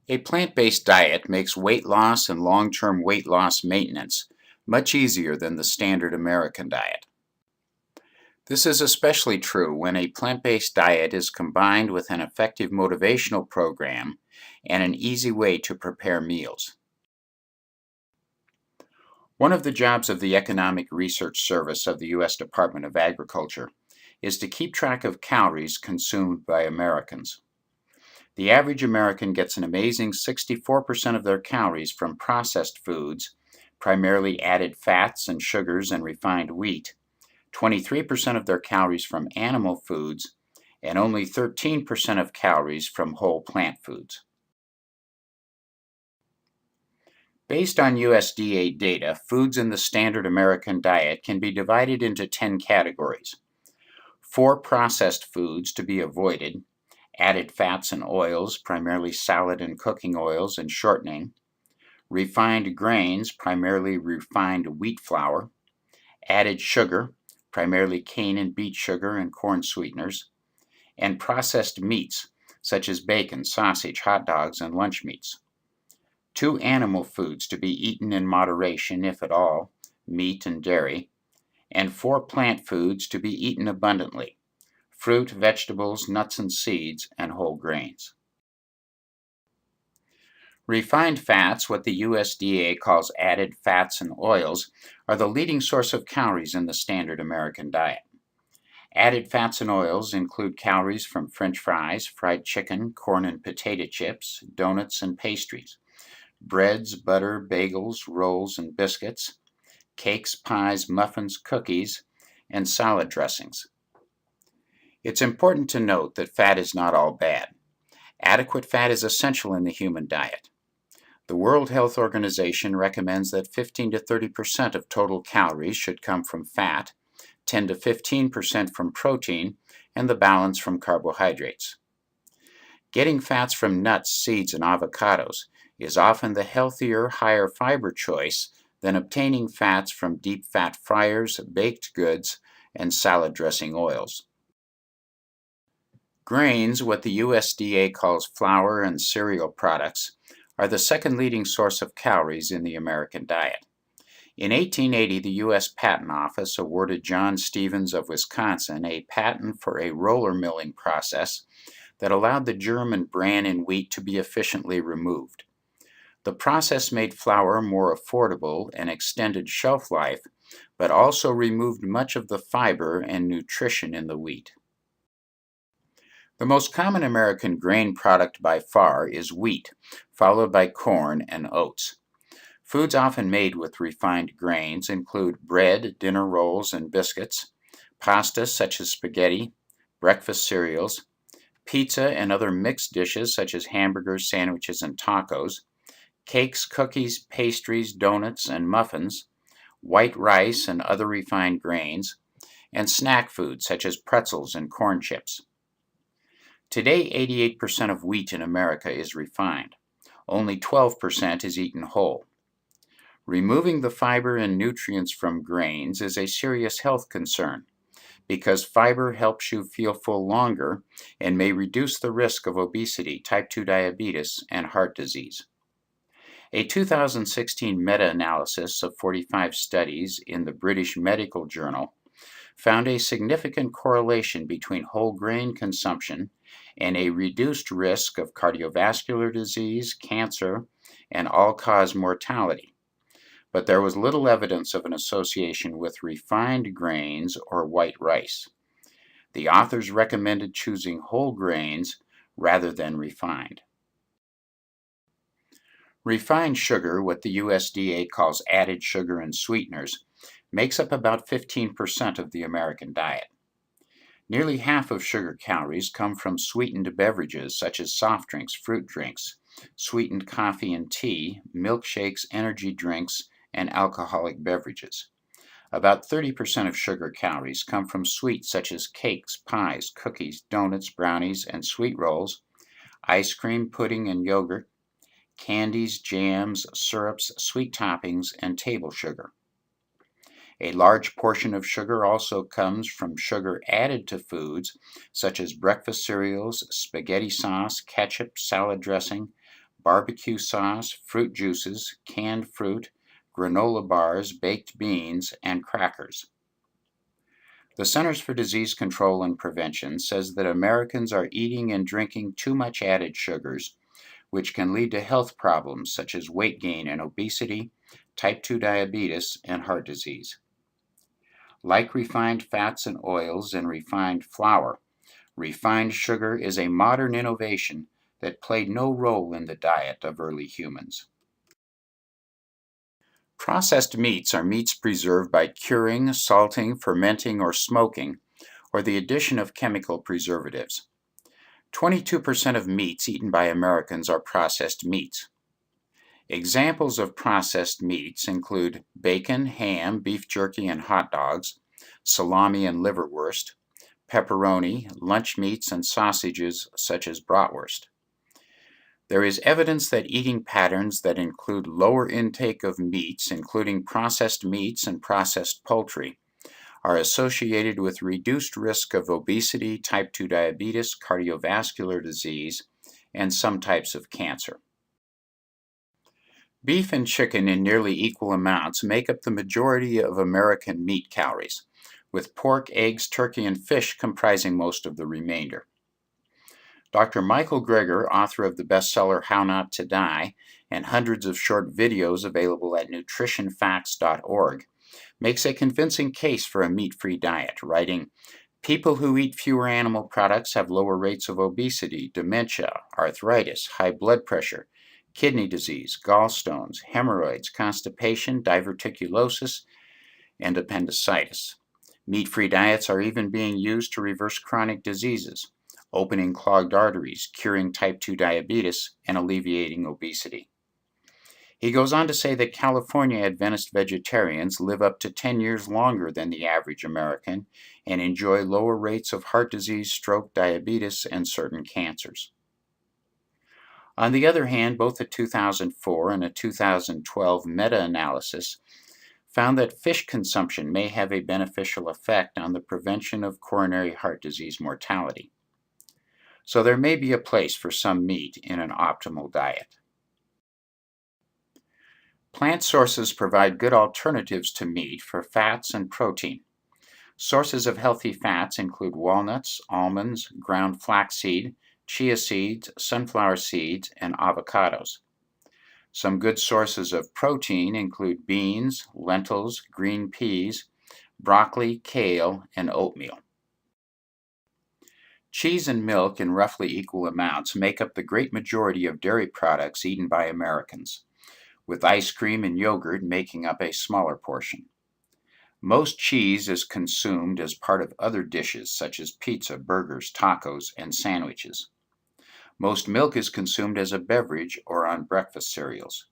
A plant-based diet makes weight loss and long-term weight loss maintenance much easier than the standard American diet. This is especially true when a plant-based diet is combined with an effective motivational program and an easy way to prepare meals. One of the jobs of the Economic Research Service of the U.S. Department of Agriculture is to keep track of calories consumed by Americans. The average American gets an amazing 64% of their calories from processed foods, primarily added fats and sugars and refined wheat, 23% of their calories from animal foods, and only 13% of calories from whole plant foods. Based on USDA data, foods in the standard American diet can be divided into 10 categories. 4 processed foods to be avoided: added fats and oils, primarily salad and cooking oils and shortening; refined grains, primarily refined wheat flour; added sugar, primarily cane and beet sugar and corn sweeteners; and processed meats, such as bacon, sausage, hot dogs, and lunch meats. 2 animal foods to be eaten in moderation, if at all: meat and dairy; and 4 plant foods to be eaten abundantly: fruit, vegetables, nuts and seeds, and whole grains. Refined fats, what the USDA calls added fats and oils, are the leading source of calories in the standard American diet. Added fats and oils include calories from French fries, fried chicken, corn and potato chips, donuts and pastries, breads, butter, bagels, rolls and biscuits, cakes, pies, muffins, cookies, and salad dressings. It's important to note that fat is not all bad. Adequate fat is essential in the human diet. The World Health Organization recommends that 15 to 30% of total calories should come from fat, 10 to 15% from protein, and the balance from carbohydrates. Getting fats from nuts, seeds, and avocados is often the healthier, higher fiber choice than obtaining fats from deep fat fryers, baked goods, and salad dressing oils. Grains, what the USDA calls flour and cereal products, are the second leading source of calories in the American diet. In 1880, the U.S. Patent Office awarded John Stevens of Wisconsin a patent for a roller milling process that allowed the germ and bran in wheat to be efficiently removed. The process made flour more affordable and extended shelf life, but also removed much of the fiber and nutrition in the wheat. The most common American grain product by far is wheat, followed by corn and oats. Foods often made with refined grains include bread, dinner rolls, and biscuits; pasta such as spaghetti; breakfast cereals; pizza and other mixed dishes such as hamburgers, sandwiches, and tacos; cakes, cookies, pastries, donuts, and muffins; white rice and other refined grains; and snack foods such as pretzels and corn chips. Today, 88% of wheat in America is refined. Only 12% is eaten whole. Removing the fiber and nutrients from grains is a serious health concern, because fiber helps you feel full longer and may reduce the risk of obesity, type 2 diabetes, and heart disease. A 2016 meta-analysis of 45 studies in the British Medical Journal found a significant correlation between whole grain consumption and a reduced risk of cardiovascular disease, cancer, and all-cause mortality. But there was little evidence of an association with refined grains or white rice. The authors recommended choosing whole grains rather than refined. Refined sugar, what the USDA calls added sugar and sweeteners, makes up about 15% of the American diet. Nearly half of sugar calories come from sweetened beverages such as soft drinks, fruit drinks, sweetened coffee and tea, milkshakes, energy drinks, and alcoholic beverages. About 30% of sugar calories come from sweets such as cakes, pies, cookies, donuts, brownies, and sweet rolls, ice cream, pudding, and yogurt, candies, jams, syrups, sweet toppings, and table sugar. A large portion of sugar also comes from sugar added to foods such as breakfast cereals, spaghetti sauce, ketchup, salad dressing, barbecue sauce, fruit juices, canned fruit, granola bars, baked beans, and crackers. The Centers for Disease Control and Prevention says that Americans are eating and drinking too much added sugars, which can lead to health problems such as weight gain and obesity, type 2 diabetes, and heart disease. Like refined fats and oils and refined flour, refined sugar is a modern innovation that played no role in the diet of early humans. Processed meats are meats preserved by curing, salting, fermenting, or smoking, or the addition of chemical preservatives. 22% of meats eaten by Americans are processed meats. Examples of processed meats include bacon, ham, beef jerky and hot dogs, salami and liverwurst, pepperoni, lunch meats, and sausages such as bratwurst. There is evidence that eating patterns that include lower intake of meats, including processed meats and processed poultry, are associated with reduced risk of obesity, type 2 diabetes, cardiovascular disease, and some types of cancer. Beef and chicken in nearly equal amounts make up the majority of American meat calories, with pork, eggs, turkey, and fish comprising most of the remainder. Dr. Michael Greger, author of the bestseller How Not to Die and hundreds of short videos available at nutritionfacts.org, makes a convincing case for a meat-free diet, writing, "People who eat fewer animal products have lower rates of obesity, dementia, arthritis, high blood pressure, kidney disease, gallstones, hemorrhoids, constipation, diverticulosis, and appendicitis." Meat-free diets are even being used to reverse chronic diseases, opening clogged arteries, curing type 2 diabetes, and alleviating obesity. He goes on to say that California Adventist vegetarians live up to 10 years longer than the average American and enjoy lower rates of heart disease, stroke, diabetes, and certain cancers. On the other hand, both a 2004 and a 2012 meta-analysis found that fish consumption may have a beneficial effect on the prevention of coronary heart disease mortality. So there may be a place for some meat in an optimal diet. Plant sources provide good alternatives to meat for fats and protein. Sources of healthy fats include walnuts, almonds, ground flaxseed, chia seeds, sunflower seeds, and avocados. Some good sources of protein include beans, lentils, green peas, broccoli, kale, and oatmeal. Cheese and milk in roughly equal amounts make up the great majority of dairy products eaten by Americans, with ice cream and yogurt making up a smaller portion. Most cheese is consumed as part of other dishes such as pizza, burgers, tacos, and sandwiches. Most milk is consumed as a beverage or on breakfast cereals.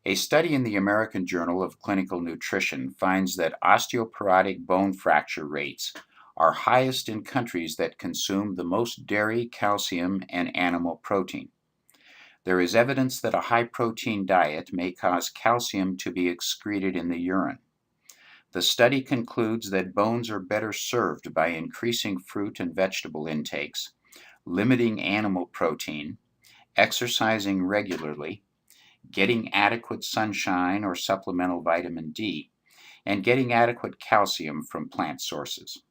A study in the American Journal of Clinical Nutrition finds that osteoporotic bone fracture rates are highest in countries that consume the most dairy, calcium, and animal protein. There is evidence that a high-protein diet may cause calcium to be excreted in the urine. The study concludes that bones are better served by increasing fruit and vegetable intakes, limiting animal protein, exercising regularly, getting adequate sunshine or supplemental vitamin D, and getting adequate calcium from plant sources.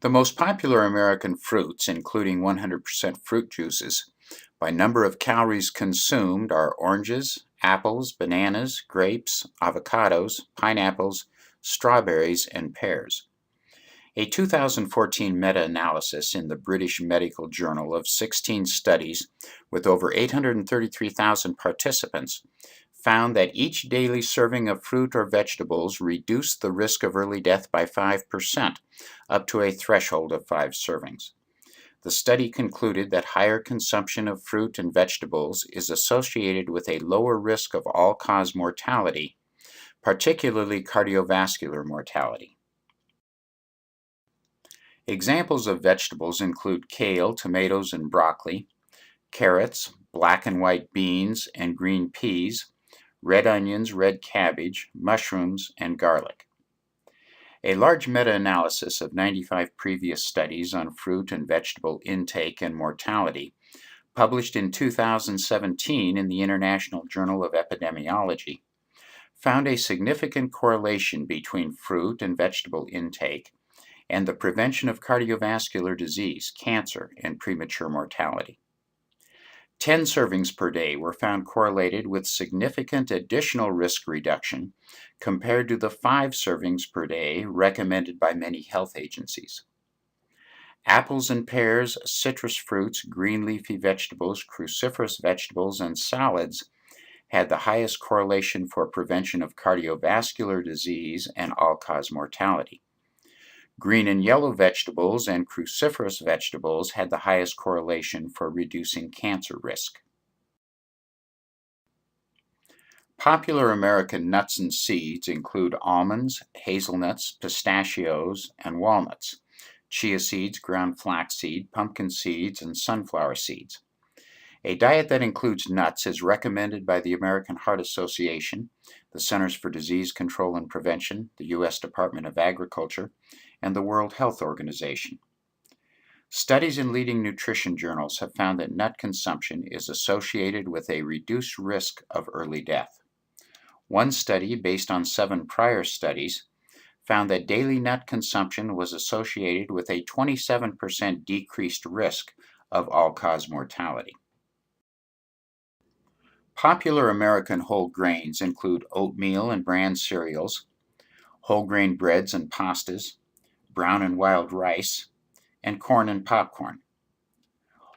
The most popular American fruits, including 100% fruit juices, by number of calories consumed are oranges, apples, bananas, grapes, avocados, pineapples, strawberries, and pears. A 2014 meta-analysis in the British Medical Journal of 16 studies with over 833,000 participants found that each daily serving of fruit or vegetables reduced the risk of early death by 5%, up to a threshold of 5 servings. The study concluded that higher consumption of fruit and vegetables is associated with a lower risk of all-cause mortality, particularly cardiovascular mortality. Examples of vegetables include kale, tomatoes, and broccoli, carrots, black and white beans and green peas, red onions, red cabbage, mushrooms, and garlic. A large meta-analysis of 95 previous studies on fruit and vegetable intake and mortality published in 2017 in the International Journal of Epidemiology, found a significant correlation between fruit and vegetable intake and the prevention of cardiovascular disease, cancer, and premature mortality. 10 servings per day were found correlated with significant additional risk reduction compared to the 5 servings per day recommended by many health agencies. Apples and pears, citrus fruits, green leafy vegetables, cruciferous vegetables, and salads had the highest correlation for prevention of cardiovascular disease and all-cause mortality. Green and yellow vegetables and cruciferous vegetables had the highest correlation for reducing cancer risk. Popular American nuts and seeds include almonds, hazelnuts, pistachios, and walnuts, chia seeds, ground flaxseed, pumpkin seeds, and sunflower seeds. A diet that includes nuts is recommended by the American Heart Association, the Centers for Disease Control and Prevention, the U.S. Department of Agriculture, and the World Health Organization. Studies in leading nutrition journals have found that nut consumption is associated with a reduced risk of early death. One study, based on 7 prior studies, found that daily nut consumption was associated with a 27% decreased risk of all-cause mortality. Popular American whole grains include oatmeal and bran cereals, whole grain breads and pastas, brown and wild rice, and corn and popcorn.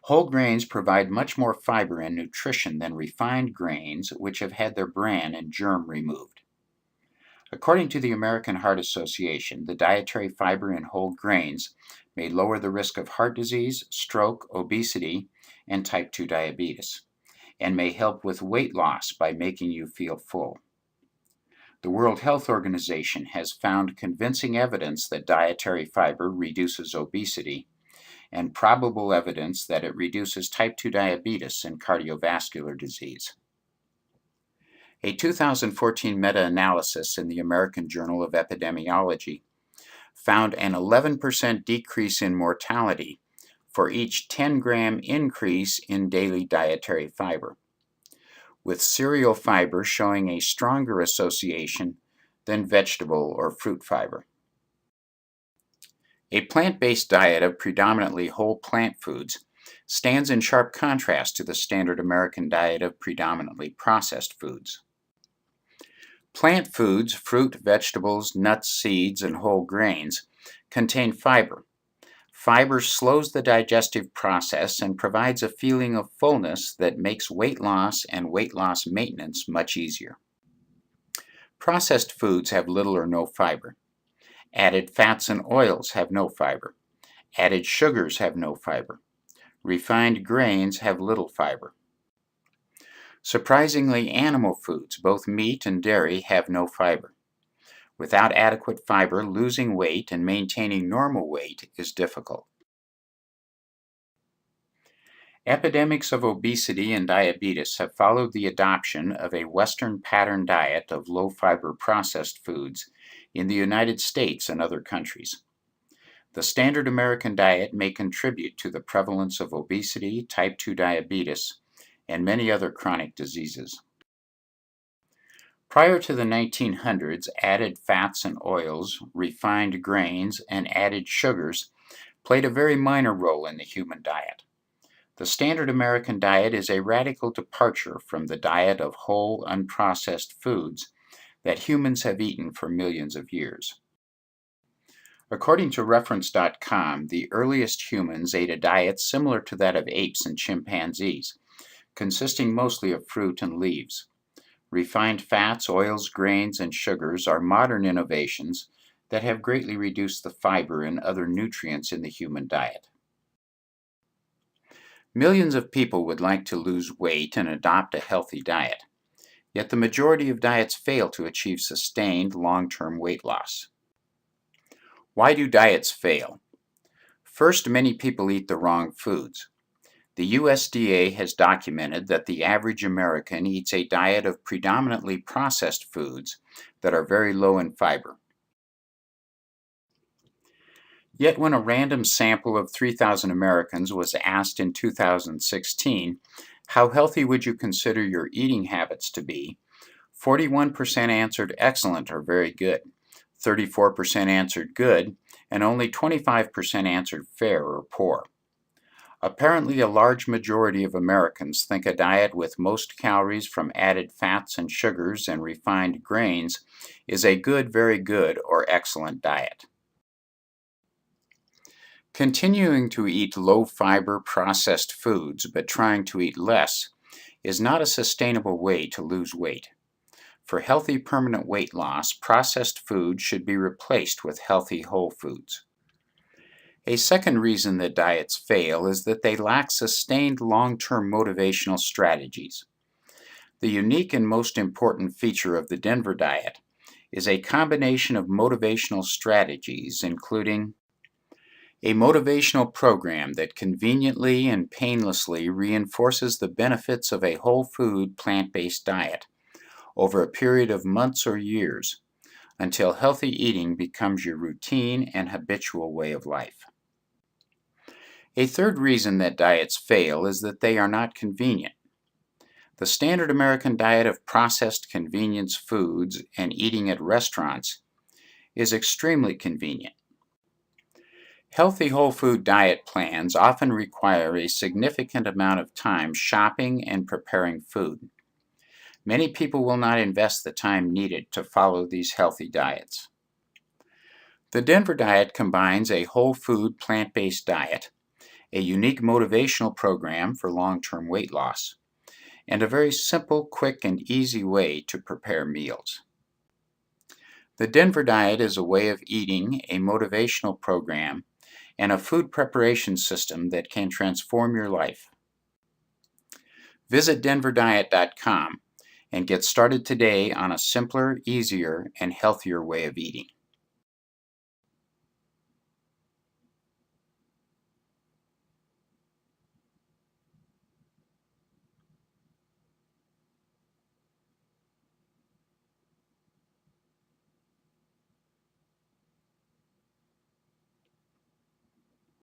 Whole grains provide much more fiber and nutrition than refined grains, which have had their bran and germ removed. According to the American Heart Association, the dietary fiber in whole grains may lower the risk of heart disease, stroke, obesity, and type 2 diabetes, and may help with weight loss by making you feel full. The World Health Organization has found convincing evidence that dietary fiber reduces obesity, and probable evidence that it reduces type 2 diabetes and cardiovascular disease. A 2014 meta-analysis in the American Journal of Epidemiology found an 11% decrease in mortality for each 10-gram increase in daily dietary fiber, with cereal fiber showing a stronger association than vegetable or fruit fiber. A plant-based diet of predominantly whole plant foods stands in sharp contrast to the standard American diet of predominantly processed foods. Plant foods, fruit, vegetables, nuts, seeds, and whole grains, contain fiber. Fiber slows the digestive process and provides a feeling of fullness that makes weight loss and weight loss maintenance much easier. Processed foods have little or no fiber. Added fats and oils have no fiber. Added sugars have no fiber. Refined grains have little fiber. Surprisingly, animal foods, both meat and dairy, have no fiber. Without adequate fiber, losing weight and maintaining normal weight is difficult. Epidemics of obesity and diabetes have followed the adoption of a Western pattern diet of low-fiber processed foods in the United States and other countries. The standard American diet may contribute to the prevalence of obesity, type 2 diabetes, and many other chronic diseases. Prior to the 1900s, added fats and oils, refined grains, and added sugars played a very minor role in the human diet. The standard American diet is a radical departure from the diet of whole, unprocessed foods that humans have eaten for millions of years. According to Reference.com, the earliest humans ate a diet similar to that of apes and chimpanzees, consisting mostly of fruit and leaves. Refined fats, oils, grains, and sugars are modern innovations that have greatly reduced the fiber and other nutrients in the human diet. Millions of people would like to lose weight and adopt a healthy diet, yet the majority of diets fail to achieve sustained long-term weight loss. Why do diets fail? First, many people eat the wrong foods. The USDA has documented that the average American eats a diet of predominantly processed foods that are very low in fiber. Yet when a random sample of 3,000 Americans was asked in 2016, how healthy would you consider your eating habits to be, 41% answered excellent or very good, 34% answered good, and only 25% answered fair or poor. Apparently, a large majority of Americans think a diet with most calories from added fats and sugars and refined grains is a good, very good, or excellent diet. Continuing to eat low-fiber processed foods but trying to eat less is not a sustainable way to lose weight. For healthy permanent weight loss, processed food should be replaced with healthy whole foods. A second reason that diets fail is that they lack sustained long-term motivational strategies. The unique and most important feature of the Denver diet is a combination of motivational strategies, including a motivational program that conveniently and painlessly reinforces the benefits of a whole food plant-based diet over a period of months or years until healthy eating becomes your routine and habitual way of life. A third reason that diets fail is that they are not convenient. The standard American diet of processed convenience foods and eating at restaurants is extremely convenient. Healthy whole food diet plans often require a significant amount of time shopping and preparing food. Many people will not invest the time needed to follow these healthy diets. The Denver diet combines a whole food plant-based diet, a unique motivational program for long-term weight loss, and a very simple, quick, and easy way to prepare meals. The Denver diet is a way of eating, a motivational program, and a food preparation system that can transform your life. Visit denverdiet.com and get started today on a simpler, easier, and healthier way of eating.